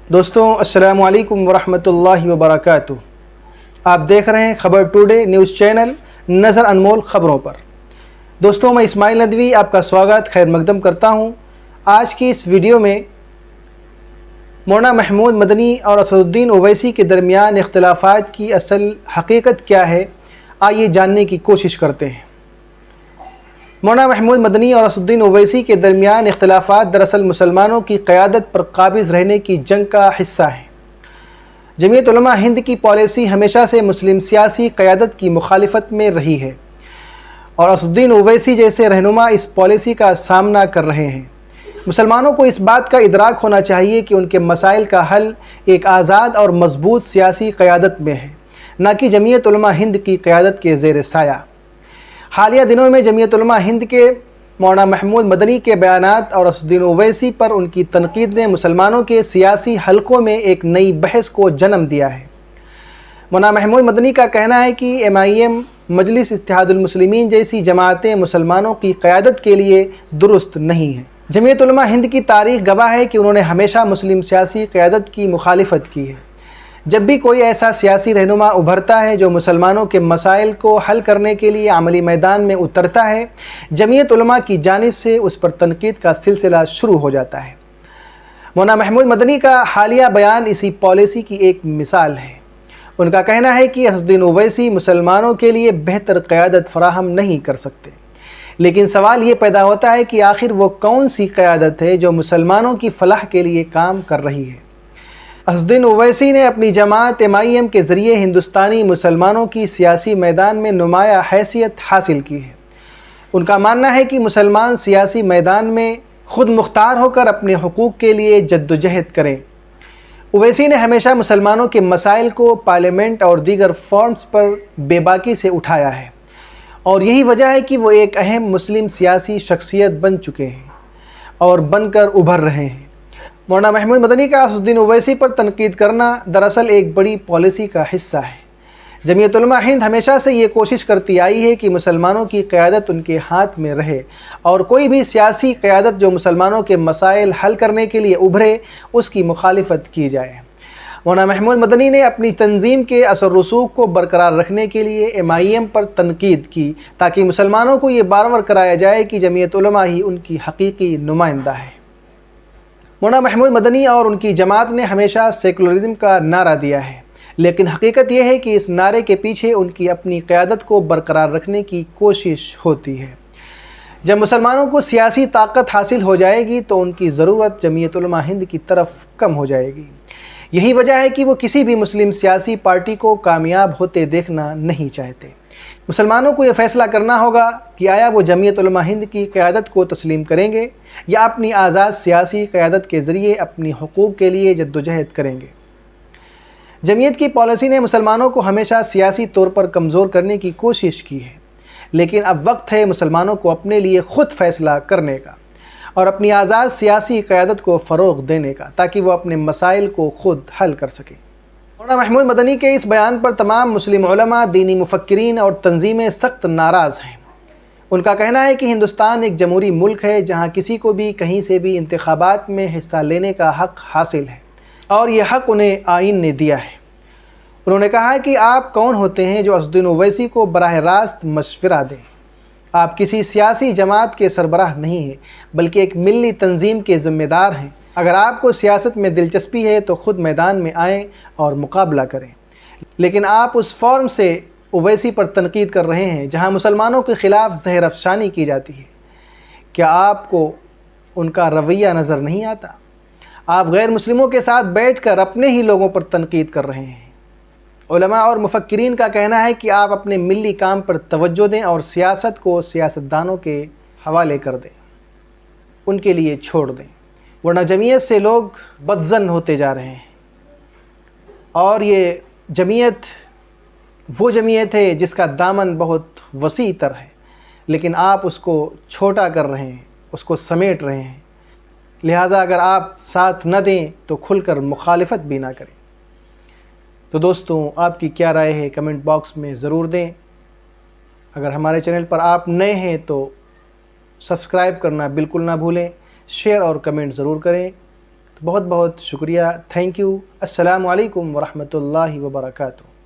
دوستوں السلام علیکم ورحمۃ اللہ وبرکاتہ۔ آپ دیکھ رہے ہیں خبر ٹوڈے نیوز چینل نظر انمول خبروں پر۔ دوستوں میں اسماعیل ندوی آپ کا سواگت خیر مقدم کرتا ہوں۔ آج کی اس ویڈیو میں مولانا محمود مدنی اور اسد الدین اویسی کے درمیان اختلافات کی اصل حقیقت کیا ہے، آئیے جاننے کی کوشش کرتے ہیں۔ مولانا محمود مدنی اور اسد الدین اویسی کے درمیان اختلافات دراصل مسلمانوں کی قیادت پر قابض رہنے کی جنگ کا حصہ ہیں۔ جمعیت علماء ہند کی پالیسی ہمیشہ سے مسلم سیاسی قیادت کی مخالفت میں رہی ہے اور اسد الدین اویسی جیسے رہنما اس پالیسی کا سامنا کر رہے ہیں۔ مسلمانوں کو اس بات کا ادراک ہونا چاہیے کہ ان کے مسائل کا حل ایک آزاد اور مضبوط سیاسی قیادت میں ہے، نہ کہ جمعیت علماء ہند کی قیادت کے زیر سایہ۔ حالیہ دنوں میں جمعیت علماء ہند کے مولانا محمود مدنی کے بیانات اور اسد الدین اویسی پر ان کی تنقید نے مسلمانوں کے سیاسی حلقوں میں ایک نئی بحث کو جنم دیا ہے۔ مولانا محمود مدنی کا کہنا ہے کہ MIM مجلس اتحاد المسلمین جیسی جماعتیں مسلمانوں کی قیادت کے لیے درست نہیں ہیں۔ جمعیت علماء ہند کی تاریخ گواہ ہے کہ انہوں نے ہمیشہ مسلم سیاسی قیادت کی مخالفت کی ہے۔ جب بھی کوئی ایسا سیاسی رہنما ابھرتا ہے جو مسلمانوں کے مسائل کو حل کرنے کے لیے عملی میدان میں اترتا ہے، جمعیت علماء کی جانب سے اس پر تنقید کا سلسلہ شروع ہو جاتا ہے۔ مولانا محمود مدنی کا حالیہ بیان اسی پالیسی کی ایک مثال ہے۔ ان کا کہنا ہے کہ اسد الدین اویسی مسلمانوں کے لیے بہتر قیادت فراہم نہیں کر سکتے، لیکن سوال یہ پیدا ہوتا ہے کہ آخر وہ کون سی قیادت ہے جو مسلمانوں کی فلاح کے لیے کام کر رہی ہے۔ اسد الدین اویسی نے اپنی جماعت MIM کے ذریعے ہندوستانی مسلمانوں کی سیاسی میدان میں نمایاں حیثیت حاصل کی ہے۔ ان کا ماننا ہے کہ مسلمان سیاسی میدان میں خود مختار ہو کر اپنے حقوق کے لیے جدوجہد کریں۔ اویسی نے ہمیشہ مسلمانوں کے مسائل کو پارلیمنٹ اور دیگر فورمز پر بے باکی سے اٹھایا ہے، اور یہی وجہ ہے کہ وہ ایک اہم مسلم سیاسی شخصیت بن چکے ہیں اور بن کر ابھر رہے ہیں۔ مولانا محمود مدنی کا اسد الدین اویسی پر تنقید کرنا دراصل ایک بڑی پالیسی کا حصہ ہے۔ جمعیت علماء ہند ہمیشہ سے یہ کوشش کرتی آئی ہے کہ مسلمانوں کی قیادت ان کے ہاتھ میں رہے اور کوئی بھی سیاسی قیادت جو مسلمانوں کے مسائل حل کرنے کے لیے ابھرے اس کی مخالفت کی جائے۔ مولانا محمود مدنی نے اپنی تنظیم کے اثر رسوخ کو برقرار رکھنے کے لیے MIM پر تنقید کی تاکہ مسلمانوں کو یہ بار کرایا جائے کہ جمعیت علماء ہی ان کی حقیقی نمائندہ ہے۔ مولانا محمود مدنی اور ان کی جماعت نے ہمیشہ سیکولرزم کا نعرہ دیا ہے، لیکن حقیقت یہ ہے کہ اس نعرے کے پیچھے ان کی اپنی قیادت کو برقرار رکھنے کی کوشش ہوتی ہے۔ جب مسلمانوں کو سیاسی طاقت حاصل ہو جائے گی تو ان کی ضرورت جمعیت علماء ہند کی طرف کم ہو جائے گی۔ یہی وجہ ہے کہ وہ کسی بھی مسلم سیاسی پارٹی کو کامیاب ہوتے دیکھنا نہیں چاہتے۔ مسلمانوں کو یہ فیصلہ کرنا ہوگا کہ آیا وہ جمعیت علماء ہند کی قیادت کو تسلیم کریں گے یا اپنی آزاد سیاسی قیادت کے ذریعے اپنی حقوق کے لیے جدوجہد کریں گے۔ جمعیت کی پالیسی نے مسلمانوں کو ہمیشہ سیاسی طور پر کمزور کرنے کی کوشش کی ہے، لیکن اب وقت ہے مسلمانوں کو اپنے لیے خود فیصلہ کرنے کا اور اپنی آزاد سیاسی قیادت کو فروغ دینے کا تاکہ وہ اپنے مسائل کو خود حل کر سکیں۔ مولانا محمود مدنی کے اس بیان پر تمام مسلم علماء، دینی مفکرین اور تنظیمیں سخت ناراض ہیں۔ ان کا کہنا ہے کہ ہندوستان ایک جمہوری ملک ہے جہاں کسی کو بھی کہیں سے بھی انتخابات میں حصہ لینے کا حق حاصل ہے اور یہ حق انہیں آئین نے دیا ہے۔ انہوں نے کہا کہ آپ کون ہوتے ہیں جو اسد الدین اویسی کو براہ راست مشورہ دیں؟ آپ کسی سیاسی جماعت کے سربراہ نہیں ہیں بلکہ ایک ملی تنظیم کے ذمہ دار ہیں۔ اگر آپ کو سیاست میں دلچسپی ہے تو خود میدان میں آئیں اور مقابلہ کریں، لیکن آپ اس فورم سے اویسی پر تنقید کر رہے ہیں جہاں مسلمانوں کے خلاف زہر افشانی کی جاتی ہے۔ کیا آپ کو ان کا رویہ نظر نہیں آتا؟ آپ غیر مسلموں کے ساتھ بیٹھ کر اپنے ہی لوگوں پر تنقید کر رہے ہیں۔ علماء اور مفکرین کا کہنا ہے کہ آپ اپنے ملی کام پر توجہ دیں اور سیاست کو سیاستدانوں کے حوالے کر دیں، ان کے لیے چھوڑ دیں، ورنہ جمعیت سے لوگ بدظن ہوتے جا رہے ہیں۔ اور یہ جمعیت وہ جمعیت ہے جس کا دامن بہت وسیع تر ہے، لیکن آپ اس کو چھوٹا کر رہے ہیں، اس کو سمیٹ رہے ہیں۔ لہٰذا اگر آپ ساتھ نہ دیں تو کھل کر مخالفت بھی نہ کریں۔ تو دوستوں، آپ کی کیا رائے ہے کمنٹ باکس میں ضرور دیں۔ اگر ہمارے چینل پر آپ نئے ہیں تو سبسکرائب کرنا بالکل نہ بھولیں، شیئر اور کمنٹ ضرور کریں۔ بہت بہت شکریہ، تھینک یو، السلام علیکم ورحمۃ اللہ وبرکاتہ۔